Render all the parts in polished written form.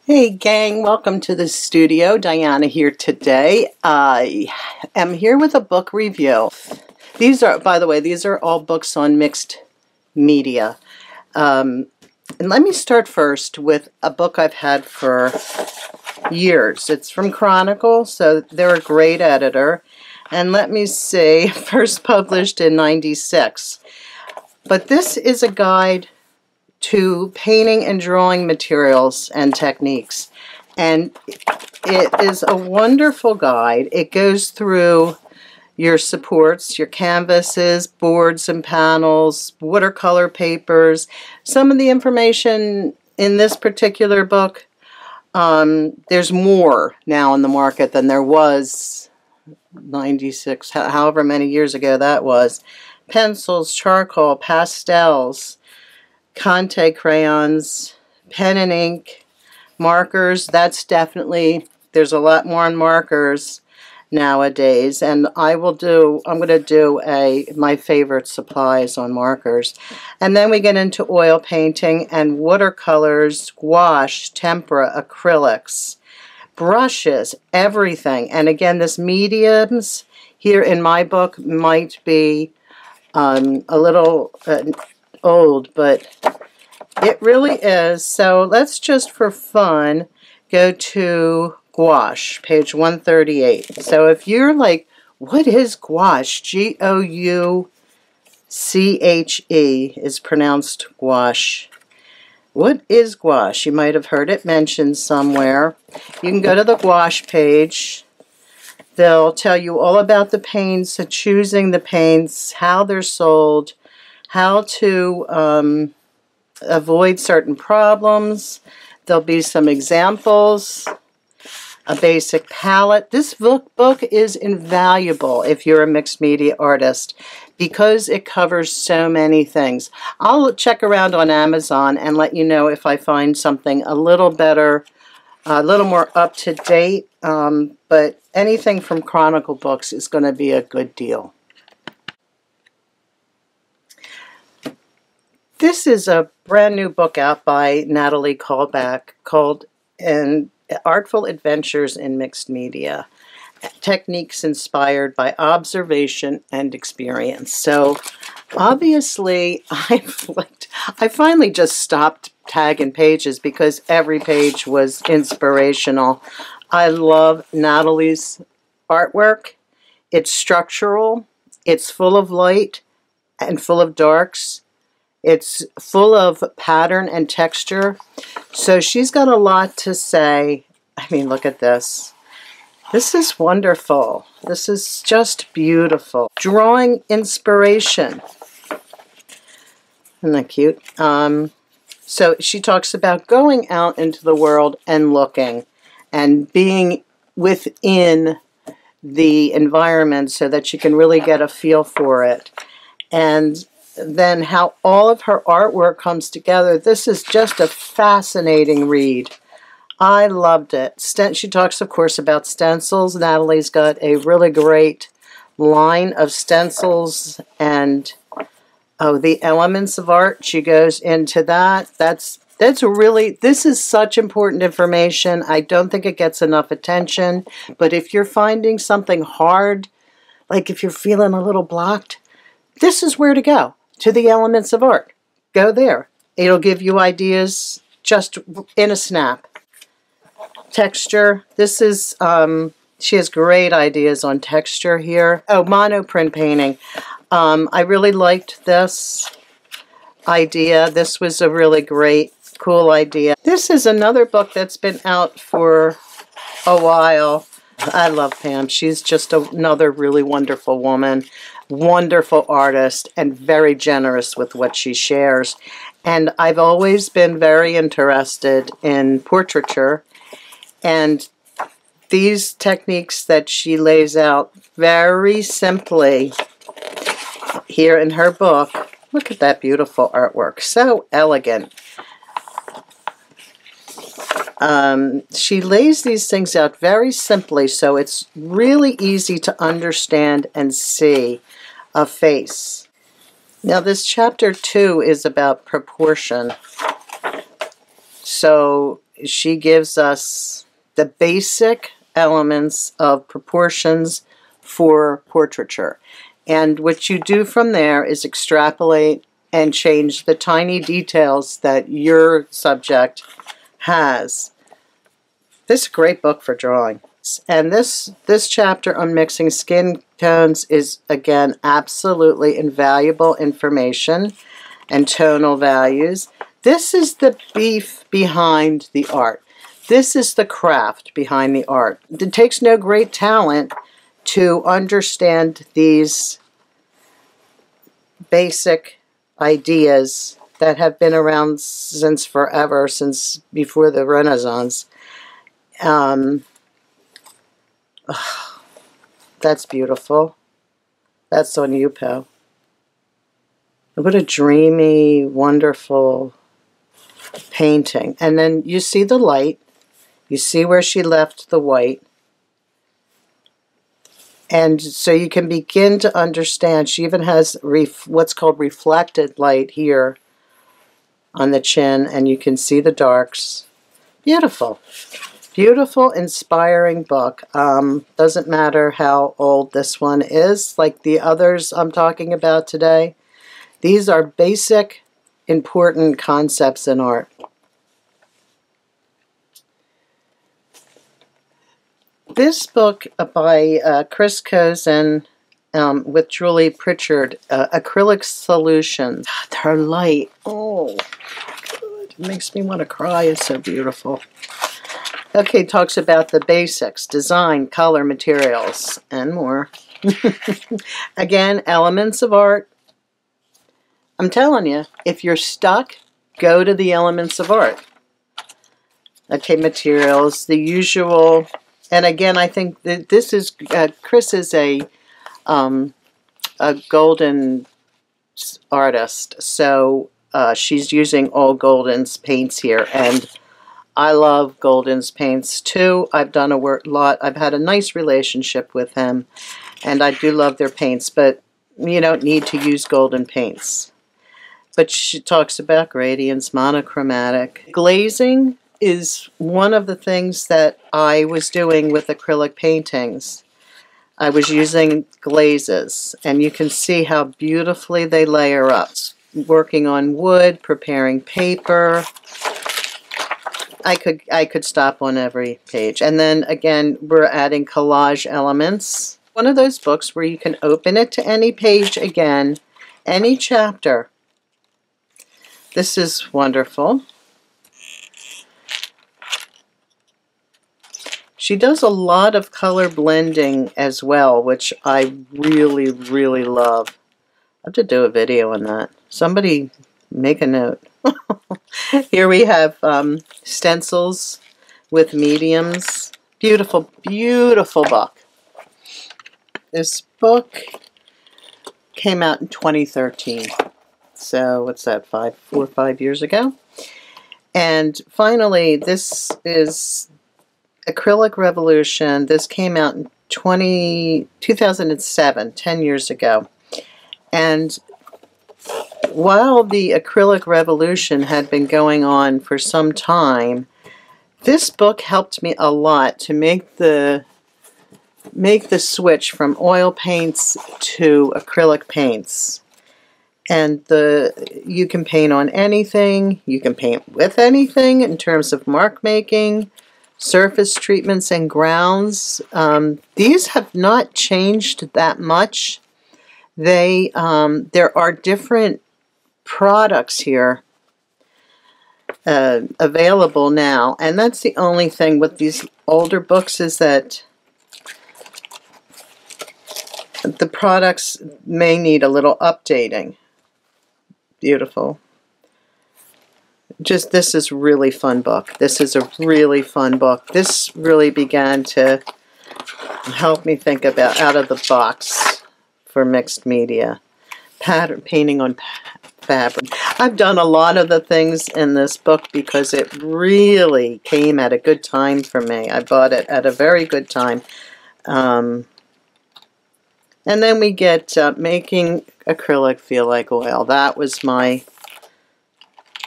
Hey gang, welcome to the studio. Diana here today. I am here with a book review. These are, by the way, these are all books on mixed media. And let me start first with a book I've had for years. It's from Chronicle, so they're a great editor. And let me see, first published in '96. But this is a guide to painting and drawing materials and techniques. And it is a wonderful guide. It goes through your supports, your canvases, boards and panels, watercolor papers. Some of the information in this particular book, there's more now in the market than there was 96, however many years ago that was. Pencils, charcoal, pastels, Conte crayons, pen and ink, markers. That's definitely, there's a lot more on markers nowadays, and I'm going to do my favorite supplies on markers. And then we get into oil painting and watercolors, gouache, tempera, acrylics, brushes, everything. And again, this mediums here in my book might be a little old, but it really is. So let's just for fun go to gouache, page 138. So if you're like, what is gouache? G-O-U-C-H-E is pronounced gouache. What is gouache? You might have heard it mentioned somewhere. You can go to the gouache page. They'll tell you all about the paints, so choosing the paints, how they're sold, how to avoid certain problems. There'll be some examples, a basic palette. This book is invaluable if you're a mixed media artist because it covers so many things. I'll check around on Amazon and let you know if I find something a little better, a little more up to date, but anything from Chronicle Books is going to be a good deal. This is a brand new book out by Natalie Callback called Artful Adventures in Mixed Media, Techniques Inspired by Observation and Experience. So obviously I finally just stopped tagging pages because every page was inspirational. I love Natalie's artwork. It's structural, it's full of light and full of darks. It's full of pattern and texture. So she's got a lot to say. I mean, look at this. This is wonderful. This is just beautiful. Drawing inspiration. Isn't that cute? So she talks about going out into the world and looking and being within the environment so that you can really get a feel for it. And then how all of her artwork comes together. This is just a fascinating read. I loved it. She talks, of course, about stencils. Natalie's got a really great line of stencils and the elements of art. She goes into that. This is such important information. I don't think it gets enough attention. But if you're finding something hard, like if you're feeling a little blocked, this is where to go. To the elements of art. Go there. It'll give you ideas just in a snap. Texture. This is, she has great ideas on texture here. Oh, monoprint painting. I really liked this idea. This was a really great, cool idea. This is another book that's been out for a while. I love Pam. She's just another really wonderful woman. Wonderful artist and very generous with what she shares. And I've always been very interested in portraiture, and these techniques that she lays out very simply here in her book. Look at that beautiful artwork. So elegant. She lays these things out very simply, so it's really easy to understand and see a face. Now this chapter 2 is about proportion. So she gives us the basic elements of proportions for portraiture. And what you do from there is extrapolate and change the tiny details that your subject has. This is a great book for drawing. And this chapter on mixing skin tones is, again, absolutely invaluable information and tonal values. This is the beef behind the art. This is the craft behind the art. It takes no great talent to understand these basic ideas that have been around since forever, since before the Renaissance. That's beautiful. That's on Yupo. What a dreamy, wonderful painting. And then you see the light. You see where she left the white. And so you can begin to understand. She even has what's called reflected light here on the chin. And you can see the darks. Beautiful. Beautiful, inspiring book. Doesn't matter how old this one is, like the others I'm talking about today. These are basic, important concepts in art. This book by Chris Cozen with Julie Pritchard, Acrylic Solutions. Her light, oh, good. It makes me want to cry. It's so beautiful. Okay, talks about the basics, design, color, materials, and more. Again, elements of art. I'm telling you, if you're stuck, go to the elements of art. Okay, materials, the usual. And again, I think that this is, Chris is a golden artist, so she's using all Golden's paints here, and I love Golden's paints too. I've done a lot. I've had a nice relationship with him, and I do love their paints, but you don't need to use Golden paints. But she talks about gradients, monochromatic. Glazing is one of the things that I was doing with acrylic paintings. I was using glazes, and you can see how beautifully they layer up. Working on wood, preparing paper. I could stop on every page. And then again, we're adding collage elements. One of those books where you can open it to any page again, any chapter. This is wonderful. She does a lot of color blending as well, which I really, really love. I have to do a video on that. Somebody make a note. Here we have stencils with mediums. Beautiful, beautiful book. This book came out in 2013. So what's that, 4 or 5 years ago? And finally, this is Acrylic Revolution. This came out in 2007, 10 years ago. And while the acrylic revolution had been going on for some time, this book helped me a lot to make the switch from oil paints to acrylic paints. And you can paint on anything, you can paint with anything in terms of mark making, surface treatments and grounds. These have not changed that much. There are different products here available now, and that's the only thing with these older books, is that the products may need a little updating. Beautiful. This is really fun book. This is a really fun book. This really began to help me think about out of the box for mixed media. Painting on fabric. I've done a lot of the things in this book because it really came at a good time for me. I bought it at a very good time. And then we get making acrylic feel like oil. That was my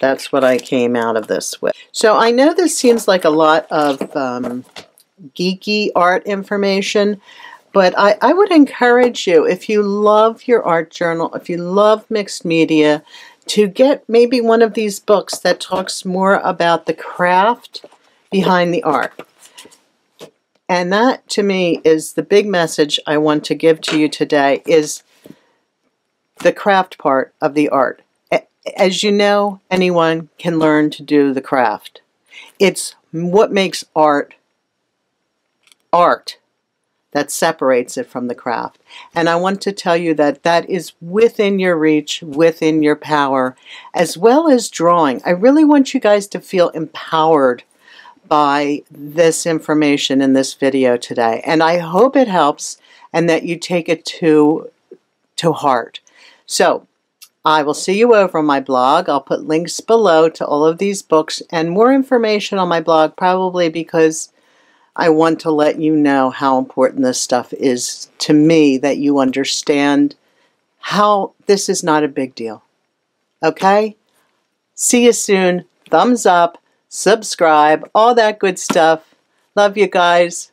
That's what I came out of this with. So I know this seems like a lot of geeky art information, but I would encourage you, if you love your art journal, if you love mixed media, to get maybe one of these books that talks more about the craft behind the art. And that, to me, is the big message I want to give to you today, is the craft part of the art. As you know, anyone can learn to do the craft. It's what makes art art that separates it from the craft. And I want to tell you that that is within your reach, within your power, as well as drawing. I really want you guys to feel empowered by this information in this video today. And I hope it helps and that you take it to heart. So, I will see you over on my blog. I'll put links below to all of these books and more information on my blog, probably because I want to let you know how important this stuff is to me, that you understand how this is not a big deal. Okay? See you soon. Thumbs up, subscribe, all that good stuff. Love you guys.